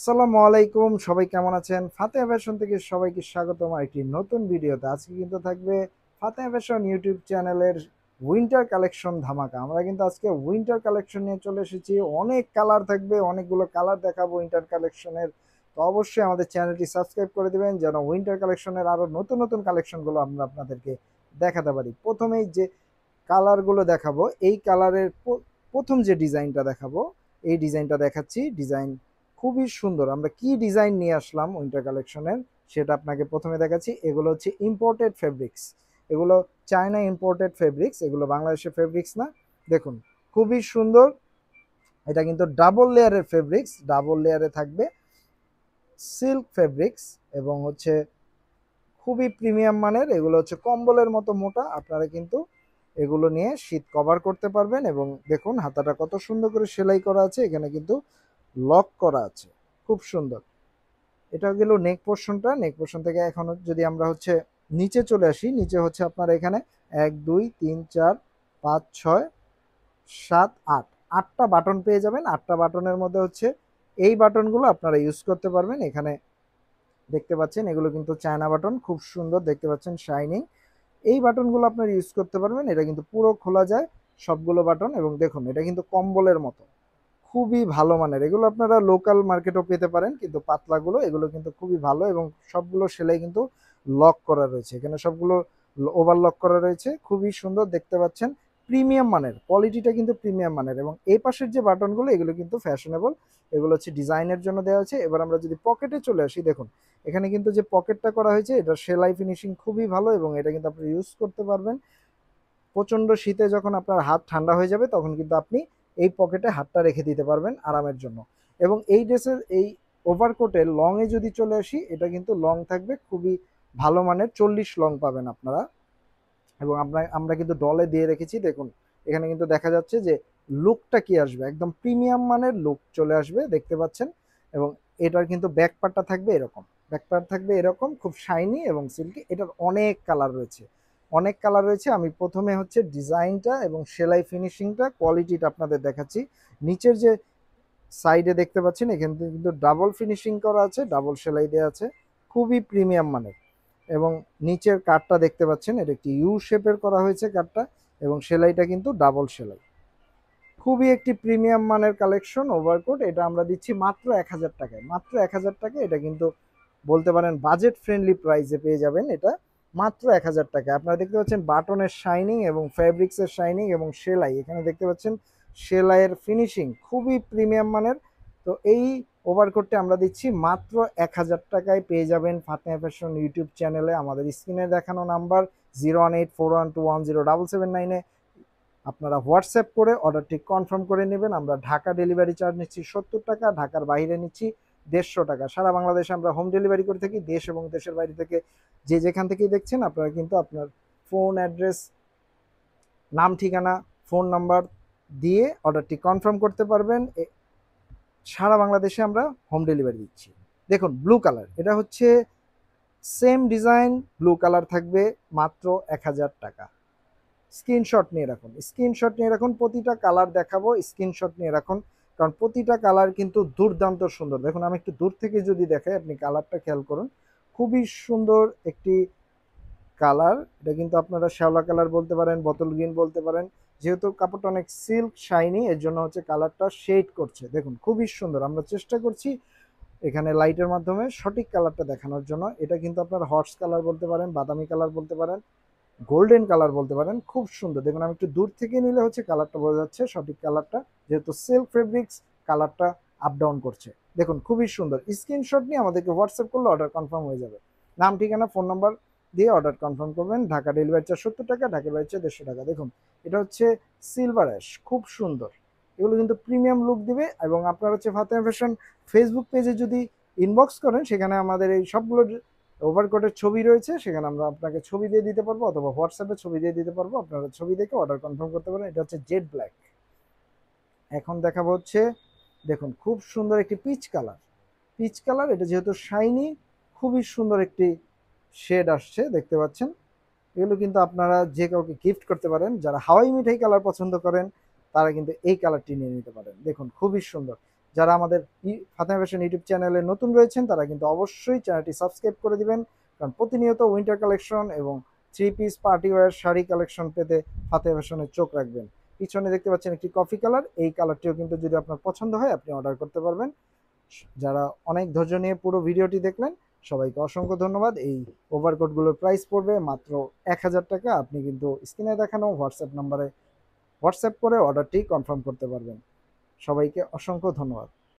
আসসালামু আলাইকুম, সবাই কেমন আছেন? ফাতেহা ফ্যাশন থেকে সবাইকে স্বাগতম আরেকটি নতুন ভিডিওতে। আজকে কিন্তু থাকবে ফাতেহা ফ্যাশন ইউটিউব চ্যানেলের উইন্টার কালেকশন ধামাকা। আমরা কিন্তু আজকে উইন্টার কালেকশন নিয়ে চলে এসেছি। অনেক কালার থাকবে, অনেকগুলো কালার দেখাবো উইন্টার কালেকশনের। তো অবশ্যই আমাদের চ্যানেলটি সাবস্ক্রাইব করে দিবেন যেন উইন্টার কালেকশনের আরো নতুন নতুন কালেকশনগুলো আমরা আপনাদেরকে দেখাতে পারি। প্রথমেই যে কালারগুলো দেখাবো, এই কালারের প্রথম যে ডিজাইনটা দেখাবো, এই ডিজাইনটা দেখাচ্ছি। ডিজাইন খুবই সুন্দর। আমরা কি ডিজাইন নিয়ে আসলাম উইন্টার কালেকশনের সেটা আপনাকে প্রথমে দেখাচ্ছি। এগুলো হচ্ছে ইম্পোর্টেড ফেব্রিক্স, এগুলো চায়না ইম্পোর্টেড ফেব্রিক্স, এগুলো বাংলাদেশের ফেব্রিক্স না। দেখুন খুবই সুন্দর। এটা কিন্তু ডাবল লেয়ারের ফেব্রিক্স, ডাবল লেয়ারে থাকবে সিল্ক ফেব্রিক্স এবং হচ্ছে খুবই প্রিমিয়াম মানের। এগুলো হচ্ছে কম্বলের মতো মোটা। আপনারা কিন্তু এগুলো নিয়ে শীত কভার করতে পারবেন। এবং দেখুন হাতাটা কত সুন্দর করে সেলাই করা আছে, এখানে কিন্তু লক করা আছে, খুব সুন্দর। এটা গেল নেক পোর্শনটা। নেক পোর্শন থেকে এখন যদি আমরা হচ্ছে নিচে চলে আসি, নিচে হচ্ছে আপনার এখানে 1 2 3 4 5 6 7 8 আটটা বাটন পেয়ে যাবেন। আটটা বাটনের মধ্যে হচ্ছে এই বাটনগুলো আপনারা ইউজ করতে পারবেন। এখানে দেখতে পাচ্ছেন এগুলো কিন্তু চায়না বাটন, খুব সুন্দর দেখতে পাচ্ছেন শাইনিং। এই বাটনগুলো আপনারা ইউজ করতে পারবেন। এটা কিন্তু পুরো খোলা যায় সবগুলো বাটন। এবং দেখুন এটা কিন্তু কম্বলের মতো, খুবই ভালো মানের। এগুলো আপনারা লোকাল মার্কেটেও পেতে পারেন, কিন্তু পাতলাগুলো এগুলো কিন্তু খুবই ভালো। এবং সবগুলো সেলাই কিন্তু লক করা রয়েছে, এখানে সবগুলো ওভারলক করা রয়েছে, খুবই সুন্দর দেখতে পাচ্ছেন। প্রিমিয়াম মানের, কোয়ালিটিটা কিন্তু প্রিমিয়াম মানের। এবং এই পাশের যে বাটনগুলো এগুলো কিন্তু ফ্যাশনেবল, এগুলো হচ্ছে ডিজাইনের জন্য দেওয়া হয়েছে। এবার আমরা যদি পকেটে চলে আসি, দেখুন এখানে কিন্তু যে পকেটটা করা হয়েছে এটা সেলাই ফিনিশিং খুবই ভালো। এবং এটা কিন্তু আপনি ইউজ করতে পারবেন প্রচন্ড শীতে, যখন আপনার হাত ঠান্ডা হয়ে যাবে তখন কিন্তু আপনি এই পকেটে হাতটা রেখে দিতে পারবেন আরামের জন্য। এবং এই ড্রেসের এই ওভারকোটের লং এ যদি চলে আসি, এটা কিন্তু লং থাকবে খুবই ভালো মানের, 40 লং পাবেন আপনারা। এবং আমরা কিন্তু ডলে দিয়ে রেখেছি। দেখুন এখানে কিন্তু দেখা যাচ্ছে যে লুকটা কি আসবে, একদম প্রিমিয়াম মানের লুক চলে আসবে, দেখতে পাচ্ছেন। এবং এটার কিন্তু ব্যাক পার্টটা থাকবে এরকম, ব্যাক পার্ট থাকবে এরকম খুব শাইনি এবং সিল্কি। এটার অনেক কালার রয়েছে, অনেক কালার রয়েছে। আমি প্রথমে হচ্ছে ডিজাইনটা এবং সেলাই ফিনিশিংটা কোয়ালিটিটা আপনাদের দেখাচ্ছি। নিচের যে সাইডে দেখতে পাচ্ছেন এখানে কিন্তু ডাবল ফিনিশিং করা আছে, ডাবল সেলাই দেওয়া আছে, খুবই প্রিমিয়াম মানের। এবং নিচের কাটটা দেখতে পাচ্ছেন, এটা একটি ইউ শেপের করা হয়েছে কাটটা। এবং সেলাইটা কিন্তু ডাবল সেলাই, খুবই একটি প্রিমিয়াম মানের কালেকশন ওভারকোট। এটা আমরা দিচ্ছি মাত্র 1000 টাকায়, মাত্র 1000 টাকায়। এটা কিন্তু বলতে পারেন বাজেট ফ্রেন্ডলি প্রাইসে পেয়ে যাবেন এটা মাত্র 1000 টাকায়। আপনারা দেখতে পাচ্ছেন বাটনের শাইনিং এবং ফ্যাব্রিক্সের শাইনিং এবং সেলাই, এখানে দেখতে পাচ্ছেন সেলাইয়ের ফিনিশিং খুবই প্রিমিয়াম মানের। তো এই ওভারকোটটা আমরা দিচ্ছি মাত্র 1000 টাকায়, পেয়ে যাবেন ফাতেহা ফ্যাশন ইউটিউব চ্যানেলে। আমাদের স্ক্রিনে দেখানো নাম্বার 01841210779-এ আপনারা হোয়াটসঅ্যাপ করে অর্ডারটি কনফার্ম করে নেবেন। আমরা ঢাকা ডেলিভারি চার্জ নিচ্ছি 70 টাকা, ঢাকার বাইরে নিচ্ছি 150 টাকা। সারা বাংলাদেশে আমরা হোম ডেলিভারি করে থাকি। দেশ এবং দেশের বাইরে থেকে যে যেখান থেকেই দেখছেন আপনারা কিন্তু আপনার ফোন অ্যাড্রেস, নাম ঠিকানা, ফোন নাম্বার দিয়ে অর্ডারটি কনফার্ম করতে পারবেন। সারা বাংলাদেশে আমরা হোম ডেলিভারি দিচ্ছি। দেখুন ব্লু কালার, এটা হচ্ছে সেম ডিজাইন, ব্লু কালার থাকবে মাত্র 1000 টাকা। স্ক্রিনশট নিয়ে রাখুন, স্ক্রিনশট নিয়ে রাখুন, প্রতিটা কালার দেখাবো, স্ক্রিনশট নিয়ে রাখুন। কারণ প্রতিটা কালার কিন্তু দুর্দান্ত সুন্দর। দেখুন আমি একটু দূর থেকে যদি দেখাই, আপনি কালারটা খেয়াল করুন, খুবই সুন্দর একটি কালার। এটা কিন্তু আপনারা শ্যাওলা কালার বলতে পারেন, বোতল গ্রিন বলতে পারেন। যেহেতু কাপড়টা অনেক সিল্ক শাইনি, এর জন্য হচ্ছে কালারটা শেড করছে। দেখুন খুবই সুন্দর। আমরা চেষ্টা করছি এখানে লাইটের মাধ্যমে সঠিক কালারটা দেখানোর জন্য। এটা কিন্তু আপনার হর্স কালার বলতে পারেন, বাদামি কালার বলতে পারেন, গোল্ডেন কালার বলতে পারেন, খুব সুন্দর। দেখুন আমি একটু দূর থেকে নিলে হচ্ছে কালারটা বোঝা যাচ্ছে সঠিক কালারটা, যেহেতু সিল্ক ফেব্রিক্স কালারটা আপ ডাউন করছে। দেখুন খুবই সুন্দর। স্ক্রিনশট নিয়ে আমাদেরকে হোয়াটসঅ্যাপ করলে অর্ডার কনফার্ম হয়ে যাবে। নাম ঠিকানা ফোন নাম্বার দিয়ে অর্ডার কনফার্ম করবেন। ঢাকা ডেলিভারি চার্জ 70 টাকা, ঢাকার বাইরে 150 টাকা। দেখুন এটা হচ্ছে সিলভার অ্যাশ, খুব সুন্দর। এগুলো কিন্তু প্রিমিয়াম লুক দিবে। এবং আপনার হচ্ছে ফাতেমা ফ্যাশন ফেসবুক পেজে যদি ইনবক্স করেন, সেখানে আমাদের এই সবগুলো ওভারকোটের ছবি রয়েছে, সেখানে আমরা আপনাকে ছবি দিয়ে দিতে পারবো, অথবা হোয়াটসঅ্যাপে ছবি দিয়ে দিতে পারবো। আপনারা ছবি দেখে অর্ডার কনফার্ম করতে পারেন। এটা হচ্ছে জেড ব্ল্যাক। এখন দেখাবো হচ্ছে, দেখুন খুব সুন্দর একটি পিচ কালার, পিচ কালার। এটা যেহেতু শাইনি, খুবই সুন্দর একটি শেড আসছে, দেখতে পাচ্ছেন। এগুলো কিন্তু আপনারা যে কাউকে গিফট করতে পারেন। যারা হাওয়াই মিঠাই কালার পছন্দ করেন তারা কিন্তু এই কালারটি নিয়ে নিতে পারেন। দেখুন খুবই সুন্দর। যারা আমাদের ফাতেমা ফ্যাশন ইউটিউব চ্যানেলে নতুন রয়েছেন তারা কিন্তু অবশ্যই চ্যানেলটি সাবস্ক্রাইব করে দিবেন, কারণ প্রতিনিয়ত উইন্টার কালেকশন এবং three piece party wear sari collection পেতে ফাতেমা ফ্যাশনে চোখ রাখবেন। পিছনে দেখতে পাচ্ছেন একটি কফি কালার, এই কালারটিও কিন্তু যদি আপনার পছন্দ হয় আপনি অর্ডার করতে পারবেন। যারা অনেক ধৈর্য নিয়ে পুরো ভিডিওটি দেখলেন সবাইকে অসংখ্য ধন্যবাদ। এই ওভারকোটগুলোর প্রাইস পড়বে মাত্র 1000 টাকা। আপনি কিন্তু স্ক্রিনে দেখানো হোয়াটসঅ্যাপ নাম্বারে হোয়াটসঅ্যাপ করে অর্ডারটি কনফার্ম করতে পারবেন। সবাইকে অসংখ্য ধন্যবাদ।